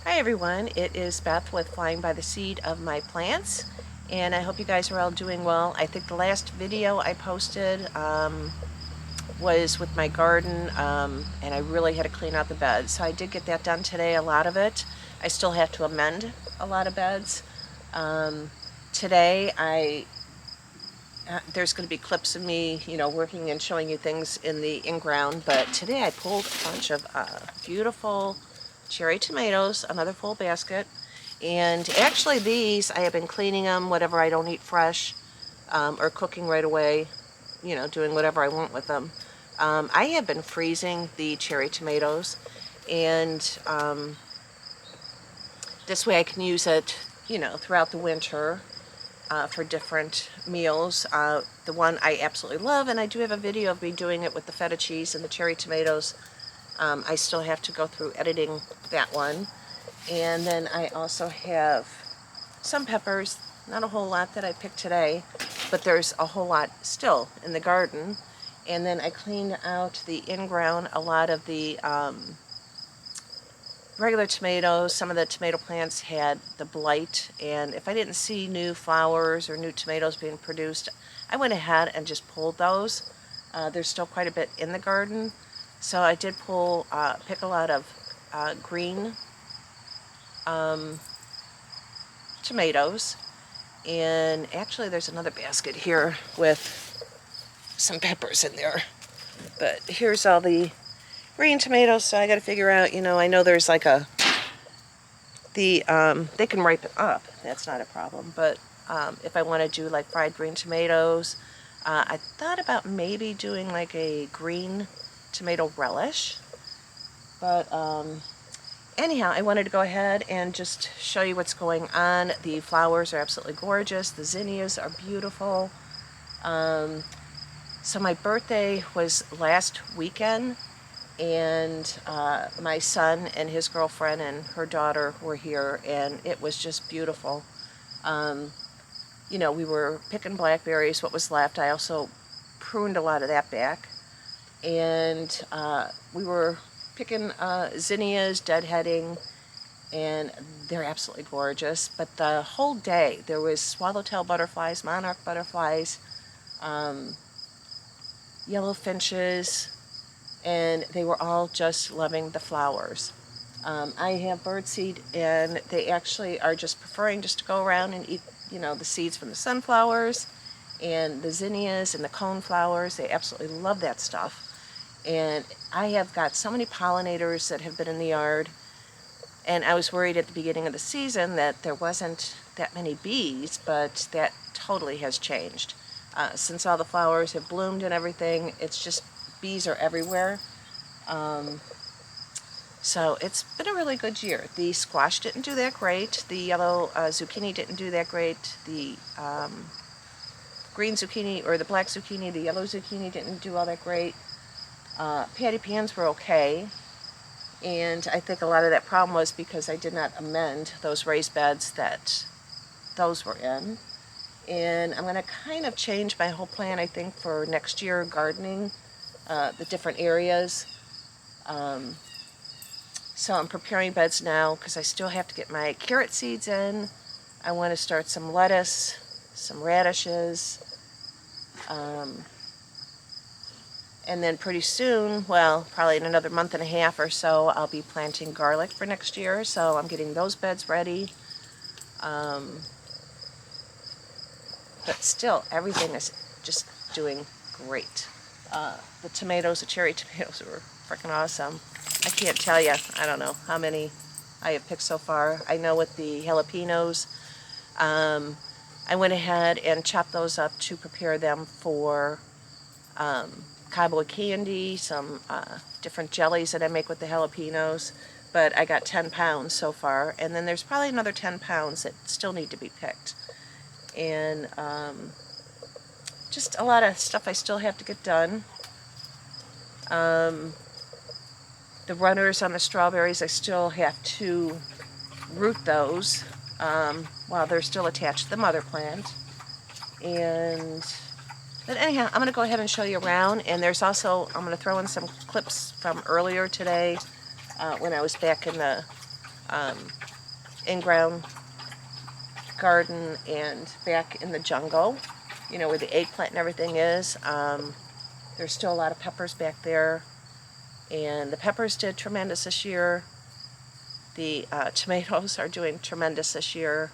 Hi everyone, it is Beth with Flying by the Seed of My Plants, and I hope you guys are all doing well. I think the last video I posted was with my garden, and I really had to clean out the beds. So I did get that done today, a lot of it. I still have to amend a lot of beds. Today there's going to be clips of me, working and showing you things in the in-ground, but today I pulled a bunch of beautiful cherry tomatoes, another full basket, and actually these, I have been cleaning them, whatever I don't eat fresh, or cooking right away, doing whatever I want with them. I have been freezing the cherry tomatoes, and this way I can use it, throughout the winter. For different meals. The one I absolutely love, and I do have a video of me doing it with the feta cheese and the cherry tomatoes. I still have to go through editing that one. And then I also have some peppers, not a whole lot that I picked today, but there's a whole lot still in the garden. And then I cleaned out the in-ground, a lot of the regular tomatoes. Some of the tomato plants had the blight, and if I didn't see new flowers or new tomatoes being produced, I went ahead and just pulled those. There's still quite a bit in the garden, so I did pick a lot of green tomatoes, and actually there's another basket here with some peppers in there, but here's all the green tomatoes. So I got to figure out, I know there's like they can ripen up, that's not a problem, but if I want to do like fried green tomatoes, I thought about maybe doing like a green tomato relish, but anyhow, I wanted to go ahead and just show you what's going on. The flowers are absolutely gorgeous, the zinnias are beautiful. So my birthday was last weekend, and my son and his girlfriend and her daughter were here, and it was just beautiful. We were picking blackberries, what was left. I also pruned a lot of that back, and we were picking zinnias, deadheading, and they're absolutely gorgeous. But the whole day there was swallowtail butterflies, monarch butterflies, yellow finches, and they were all just loving the flowers. I have birdseed, and they actually are just preferring just to go around and eat, the seeds from the sunflowers and the zinnias and the coneflowers. They absolutely love that stuff. And I have got so many pollinators that have been in the yard, and I was worried at the beginning of the season that there wasn't that many bees, but that totally has changed. Since all the flowers have bloomed and everything, it's just bees are everywhere. So it's been a really good year. The squash didn't do that great. The yellow zucchini didn't do that great. The green zucchini, or the black zucchini, the yellow zucchini didn't do all that great. Patty pans were okay. And I think a lot of that problem was because I did not amend those raised beds that those were in. And I'm going to kind of change my whole plan, I think, for next year gardening, the different areas. So I'm preparing beds now because I still have to get my carrot seeds in. I want to start some lettuce, some radishes, and then pretty soon, well, probably in another month and a half or so, I'll be planting garlic for next year. So I'm getting those beds ready. But still, everything is just doing great. The tomatoes, the cherry tomatoes were freaking awesome. I can't tell you, I don't know how many I have picked so far. I know with the jalapenos, I went ahead and chopped those up to prepare them for cowboy candy, some different jellies that I make with the jalapenos. But I got 10 pounds so far, and then there's probably another 10 pounds that still need to be picked. And just a lot of stuff I still have to get done. The runners on the strawberries, I still have to root those while they're still attached to the mother plant. But anyhow, I'm going to go ahead and show you around. And there's also, I'm going to throw in some clips from earlier today when I was back in the in-ground garden and back in the jungle, you know, where the eggplant and everything is. There's still a lot of peppers back there, and the peppers did tremendous this year. The tomatoes are doing tremendous this year.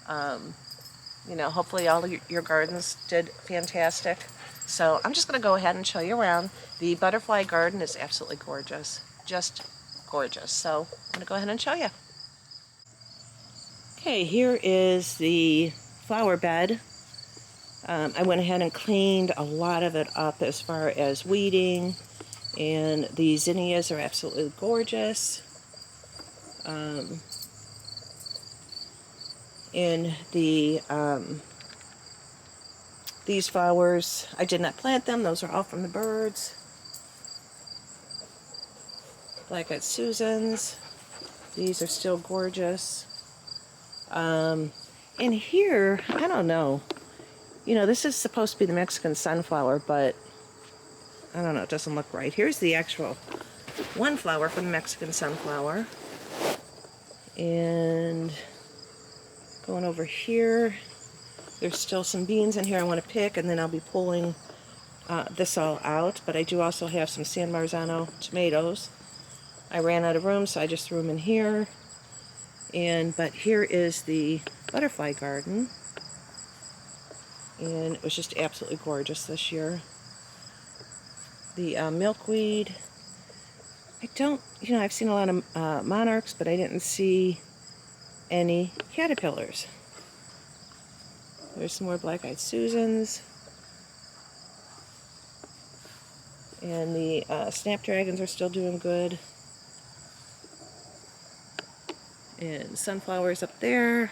You know, hopefully all of your gardens did fantastic. So I'm just going to go ahead and show you around. The butterfly garden is absolutely gorgeous, just gorgeous. So I'm going to go ahead and show you. Okay, here is the flower bed. I went ahead and cleaned a lot of it up as far as weeding, and the zinnias are absolutely gorgeous. In the these flowers, I did not plant them. Those are all from the birds. Black-eyed Susans. These are still gorgeous. In here, I don't know. You know, this is supposed to be the Mexican sunflower, but I don't know, it doesn't look right. Here's the actual one flower from the Mexican sunflower. And going over here, there's still some beans in here I want to pick, and then I'll be pulling this all out. But I do also have some San Marzano tomatoes. I ran out of room, so I just threw them in here. But here is the butterfly garden. And it was just absolutely gorgeous this year. The milkweed. I don't, you know, I've seen a lot of monarchs, but I didn't see any caterpillars. There's some more Black-eyed Susans. And the snapdragons are still doing good. And sunflowers up there.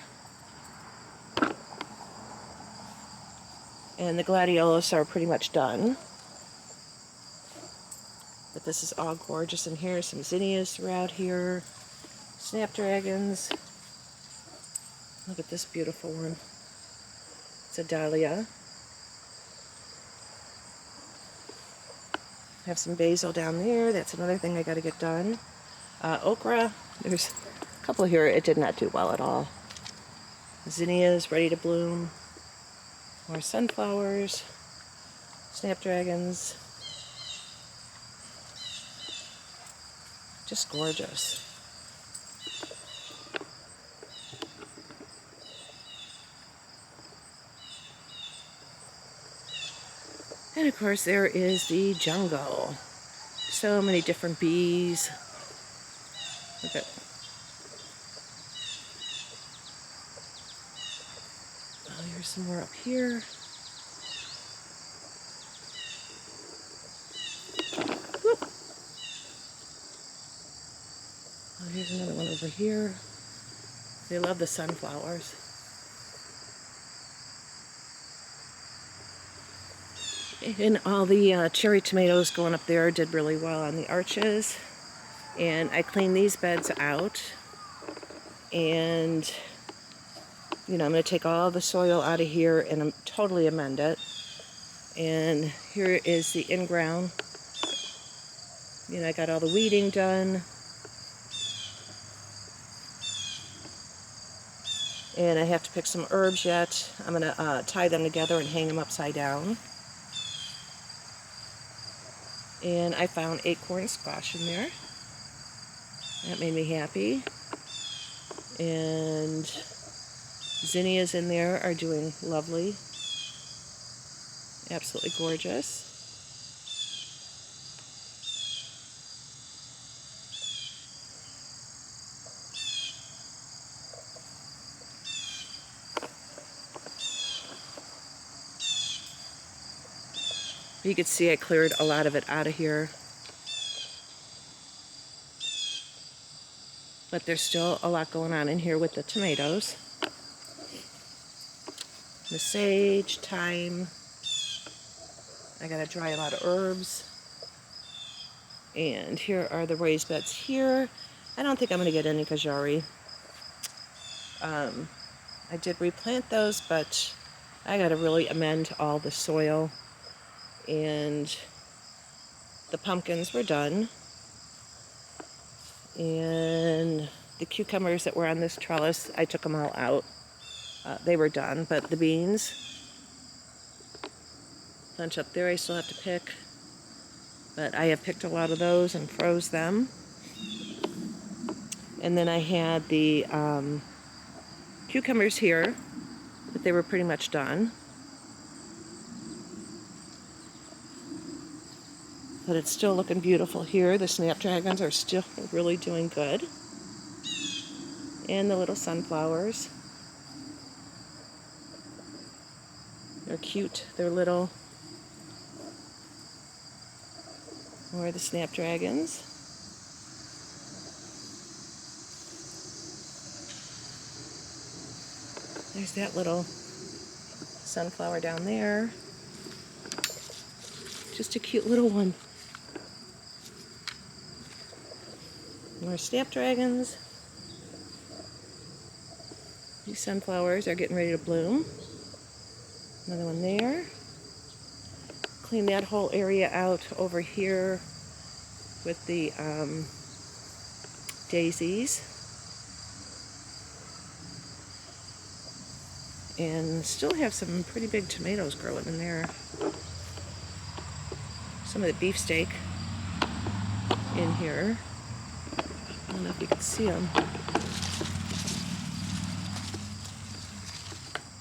And the gladiolus are pretty much done. But this is all gorgeous in here. Some zinnias throughout here. Snapdragons. Look at this beautiful one. It's a dahlia. Have some basil down there. That's another thing I got to get done. Okra. There's a couple here. It did not do well at all. Zinnias ready to bloom. More sunflowers. Snapdragons. Just gorgeous. And of course there is the jungle. So many different bees. Look at, oh, here's some more up here. Whoop. Oh, here's another one over here. They love the sunflowers. And all the cherry tomatoes going up there did really well on the arches. And I cleaned these beds out. And, you know, I'm going to take all the soil out of here and totally amend it. And here is the in-ground. You know, I got all the weeding done. And I have to pick some herbs yet. I'm going to tie them together and hang them upside down. And I found acorn squash in there. That made me happy. And zinnias in there are doing lovely. Absolutely gorgeous. You can see I cleared a lot of it out of here. But there's still a lot going on in here with the tomatoes. The sage, thyme. I gotta dry a lot of herbs. And here are the raised beds here. I don't think I'm gonna get any kajari. I did replant those, but I gotta really amend all the soil. And the pumpkins were done. And the cucumbers that were on this trellis, I took them all out. They were done, but the beans, bunch up there I still have to pick. But I have picked a lot of those and froze them. And then I had the cucumbers here, but they were pretty much done. But it's still looking beautiful here. The snapdragons are still really doing good. And the little sunflowers. They're cute. They're little. More the snapdragons. There's that little sunflower down there. Just a cute little one. More snapdragons. These sunflowers are getting ready to bloom. Another one there. Clean that whole area out over here with the daisies. And still have some pretty big tomatoes growing in there. Some of the beefsteak in here. I don't know if you can see them.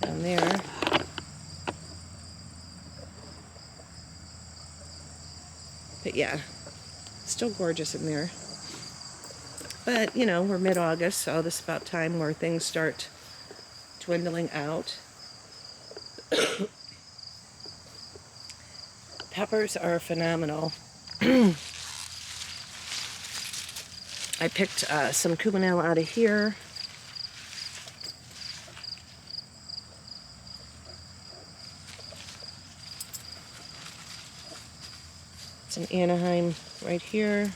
Down there. But yeah, still gorgeous in there. But, you know, we're mid-August, so this is about time where things start dwindling out. Peppers are phenomenal. I picked some cubanelle out of here. Some Anaheim right here.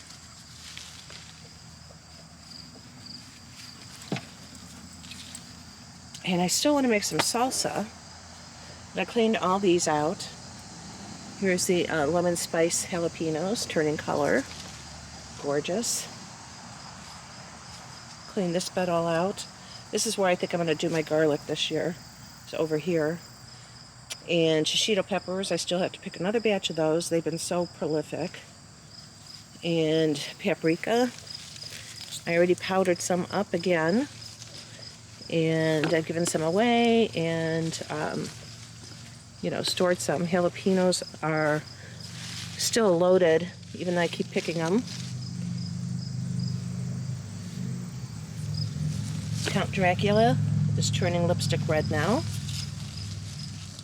And I still want to make some salsa. But I cleaned all these out. Here's the lemon spice jalapenos, turning color. Gorgeous. Clean this bed all out. This is where I think I'm going to do my garlic this year. It's over here. And shishito peppers, I still have to pick another batch of those. They've been so prolific. And paprika. I already powdered some up again. And I've given some away and, you know, stored some. Jalapenos are still loaded, even though I keep picking them. Count Dracula is turning lipstick red now.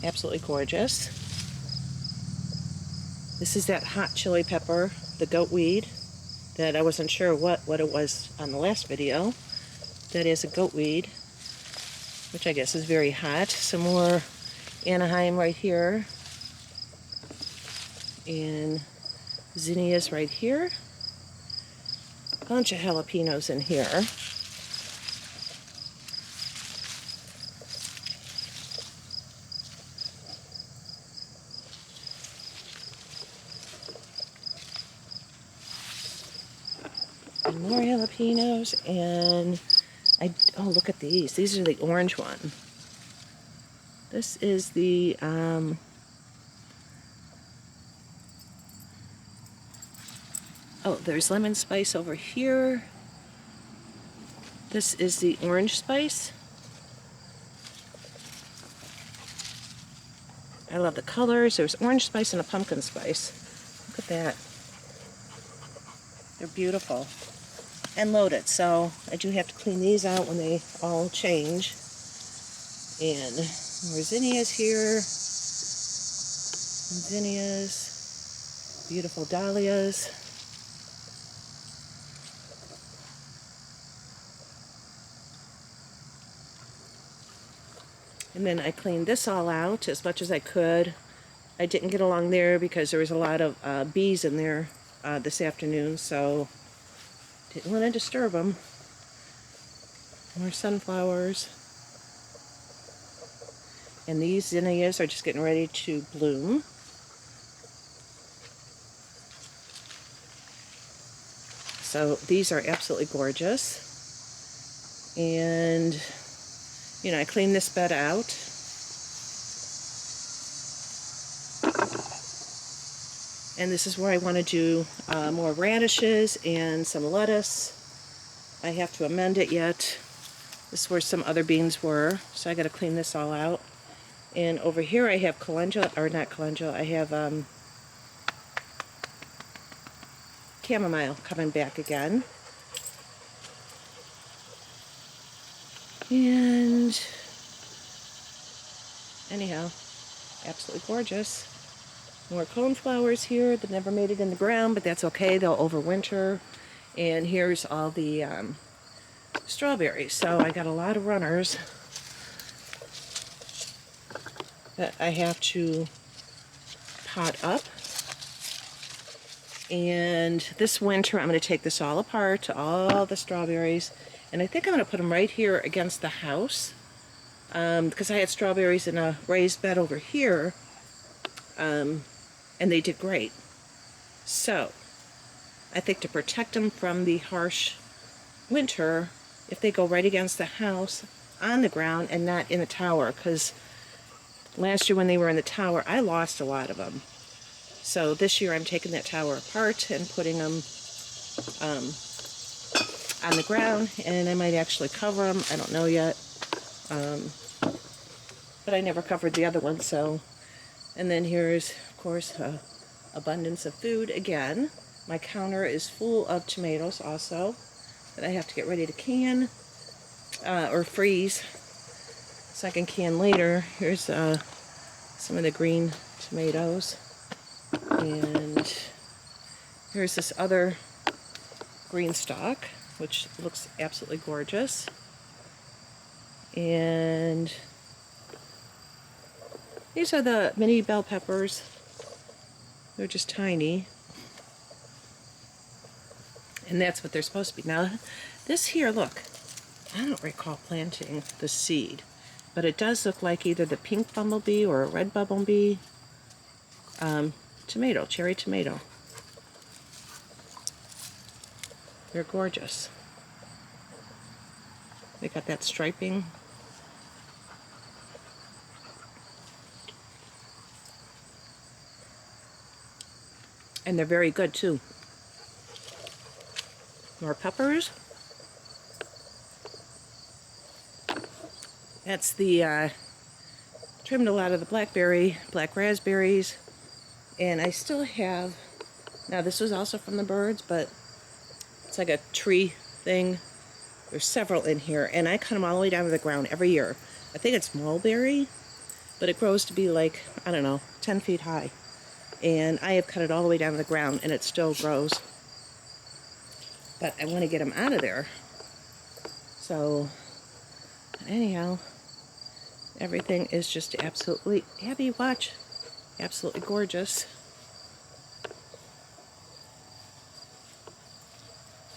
Absolutely gorgeous. This is that hot chili pepper, the goat weed, that I wasn't sure what it was on the last video. That is a goat weed, which I guess is very hot. Some more Anaheim right here. And zinnias right here. Bunch of jalapenos in here. And more jalapenos, and oh, look at these. These are the orange one. This is the, oh, there's lemon spice over here. This is the orange spice. I love the colors. There's orange spice and a pumpkin spice. Look at that. They're beautiful. And loaded, so I do have to clean these out when they all change. And more zinnias here. Zinnias. Beautiful dahlias. And then I cleaned this all out as much as I could. I didn't get along there because there was a lot of bees in there this afternoon, so didn't want to disturb them. More sunflowers. And these zinnias are just getting ready to bloom. So these are absolutely gorgeous. And, you know, I cleaned this bed out. And this is where I want to do more radishes and some lettuce. I have to amend it yet. This is where some other beans were, so I got to clean this all out. And over here I have calendula, or not calendula, I have chamomile coming back again. And anyhow, absolutely gorgeous. More coneflowers here that never made it in the ground, but that's okay, they'll overwinter. And here's all the strawberries. So I got a lot of runners that I have to pot up. And this winter I'm going to take this all apart, all the strawberries, and I think I'm going to put them right here against the house, because I had strawberries in a raised bed over here, and they did great. So I think to protect them from the harsh winter, if they go right against the house on the ground and not in the tower, because last year when they were in the tower I lost a lot of them. So this year I'm taking that tower apart and putting them on the ground, and I might actually cover them. I don't know yet. But I never covered the other one, so. And then here's, of course, abundance of food again. My counter is full of tomatoes also that I have to get ready to can or freeze so I can can later. Here's some of the green tomatoes. And here's this other green stalk, which looks absolutely gorgeous. And these are the mini bell peppers. They're just tiny. And that's what they're supposed to be. Now, this here, look, I don't recall planting the seed, but it does look like either the pink bumblebee or a red bumblebee. Tomato, cherry tomato. They're gorgeous. They got that striping. And they're very good too. More peppers. That's the, trimmed a lot of the black raspberries. And I still have, now this was also from the birds, but it's like a tree thing. There's several in here, and I cut them all the way down to the ground every year. I think it's mulberry, but it grows to be like, I don't know, 10 feet high. And I have cut it all the way down to the ground, and it still grows. But I want to get them out of there. So, anyhow, everything is just absolutely, Abby, watch, absolutely gorgeous.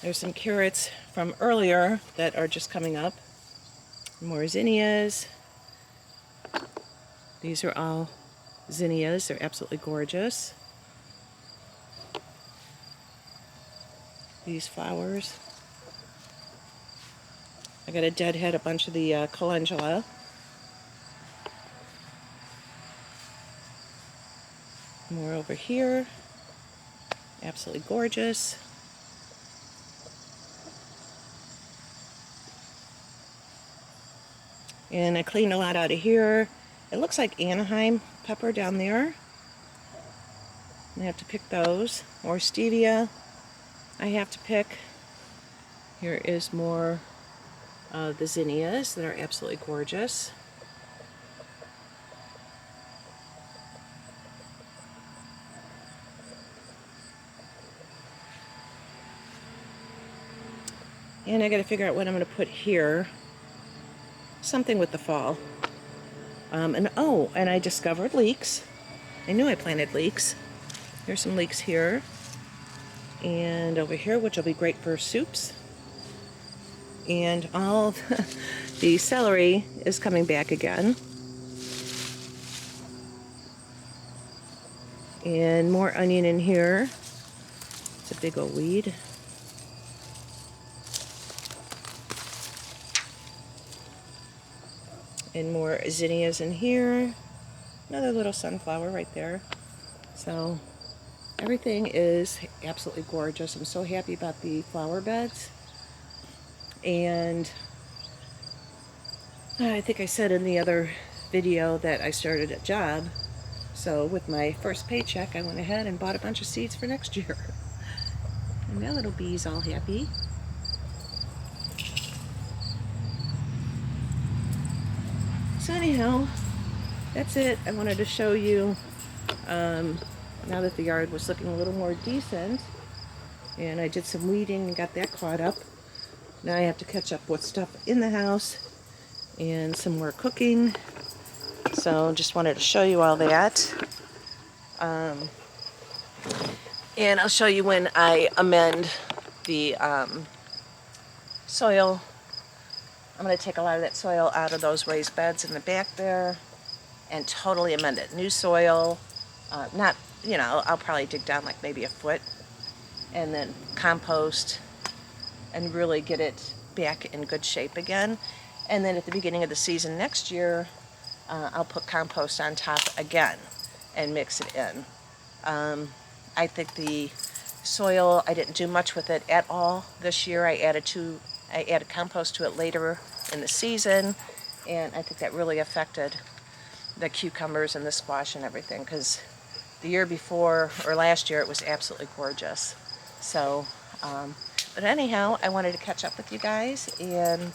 There's some carrots from earlier that are just coming up. More zinnias. These are all zinnias. They're absolutely gorgeous. These flowers. I got to deadhead a bunch of the calendula. More over here. Absolutely gorgeous. And I cleaned a lot out of here. It looks like Anaheim pepper down there. I have to pick those. More stevia I have to pick. Here is more of the zinnias that are absolutely gorgeous. And I got to figure out what I'm going to put here. Something with the fall. And I discovered leeks. I knew I planted leeks. There's some leeks here. And over here, which will be great for soups. And all the celery is coming back again. And more onion in here. It's a big old weed. And more zinnias in here. Another little sunflower right there. So everything is absolutely gorgeous. I'm so happy about the flower beds. And I think I said in the other video that I started a job. So with my first paycheck, I went ahead and bought a bunch of seeds for next year. And my little bee's all happy. So anyhow, that's it. I wanted to show you, now that the yard was looking a little more decent, and I did some weeding and got that caught up. Now I have to catch up with stuff in the house and some more cooking. So just wanted to show you all that. And I'll show you when I amend the soil. I'm going to take a lot of that soil out of those raised beds in the back there and totally amend it. New soil, not, you know, I'll probably dig down like maybe a foot and then compost and really get it back in good shape again. And then at the beginning of the season next year, I'll put compost on top again and mix it in. I think the soil, I didn't do much with it at all this year. I added compost to it later in the season, and I think that really affected the cucumbers and the squash and everything, because the year before, or last year, it was absolutely gorgeous. So, but anyhow, I wanted to catch up with you guys, and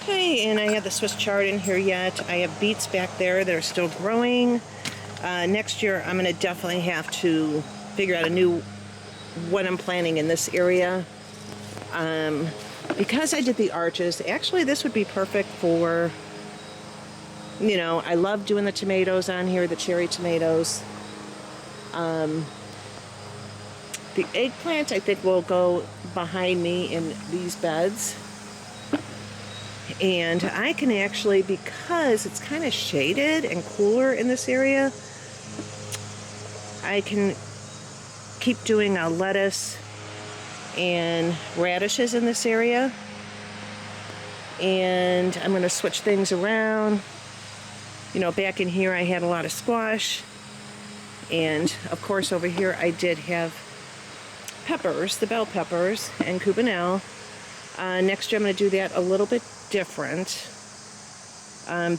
Okay, and I have the Swiss chard in here yet. I have beets back there that are still growing. Next year, I'm going to definitely have to figure out what I'm planting in this area. Because I did the arches, actually this would be perfect for, I love doing the tomatoes on here, the cherry tomatoes. The eggplant, I think, will go behind me in these beds. And I can actually, because it's kind of shaded and cooler in this area, I can keep doing a lettuce and radishes in this area. And I'm going to switch things around. Back in here I had a lot of squash. And of course over here I did have peppers, the bell peppers, and cubanelle. Next year I'm going to do that a little bit different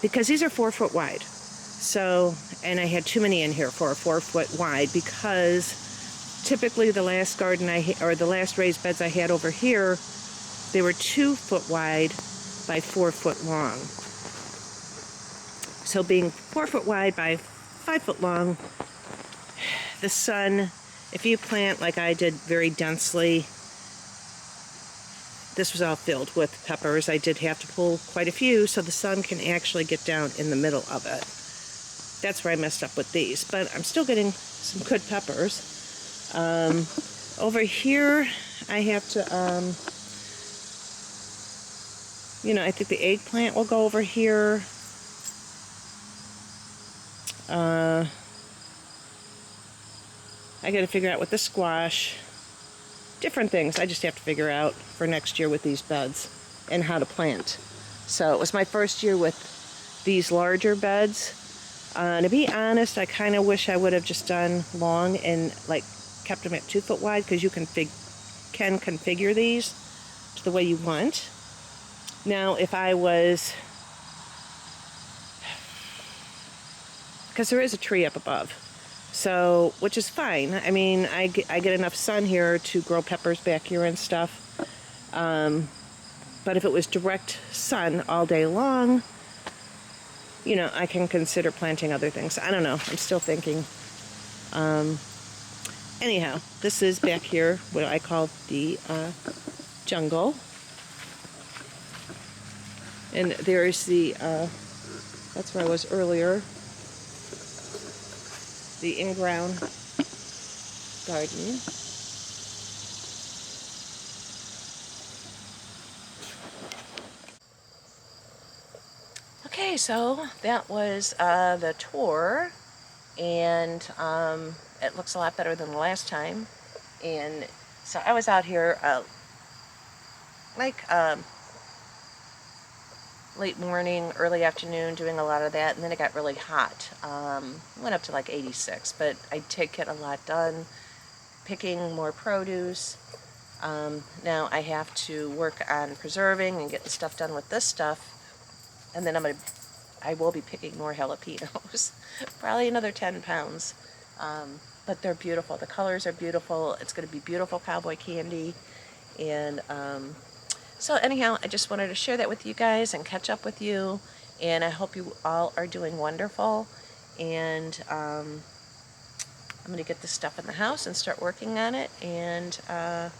because these are 4 foot wide. So, and I had too many in here for a 4 foot wide because typically the last garden the last raised beds I had over here, they were 2 foot wide by 4 foot long. So being 4 foot wide by 5 foot long, the sun, if you plant like I did very densely, this was all filled with peppers. I did have to pull quite a few so the sun can actually get down in the middle of it. That's where I messed up with these, but I'm still getting some good peppers. Over here, I have to, I think the eggplant will go over here. I got to figure out with the squash, different things I just have to figure out for next year with these beds and how to plant. So it was my first year with these larger beds. To be honest, I kind of wish I would have just done long and kept them at 2 foot wide, because you can configure these to the way you want. Now, if I was, because there is a tree up above, so, which is fine. I mean, I get enough sun here to grow peppers back here and stuff. But if it was direct sun all day long, I can consider planting other things. I don't know. I'm still thinking. Anyhow, this is back here what I call the jungle. And there's the, that's where I was earlier, the in-ground garden. Okay, so that was the tour, and it looks a lot better than the last time. And so I was out here late morning, early afternoon, doing a lot of that, and then it got really hot. Went up to 86, but I did get a lot done, picking more produce. Now I have to work on preserving and getting stuff done with this stuff, and then I will be picking more jalapenos, probably another 10 pounds. But they're beautiful. The colors are beautiful. It's going to be beautiful cowboy candy, and so anyhow, I just wanted to share that with you guys and catch up with you, and I hope you all are doing wonderful. And I'm going to get this stuff in the house and start working on it, and I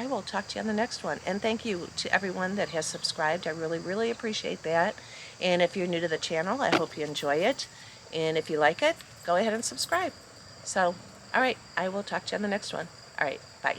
will talk to you on the next one. And thank you to everyone that has subscribed. I really, really appreciate that. And if you're new to the channel, I hope you enjoy it. And if you like it, go ahead and subscribe. So, all right, I will talk to you on the next one. All right, bye.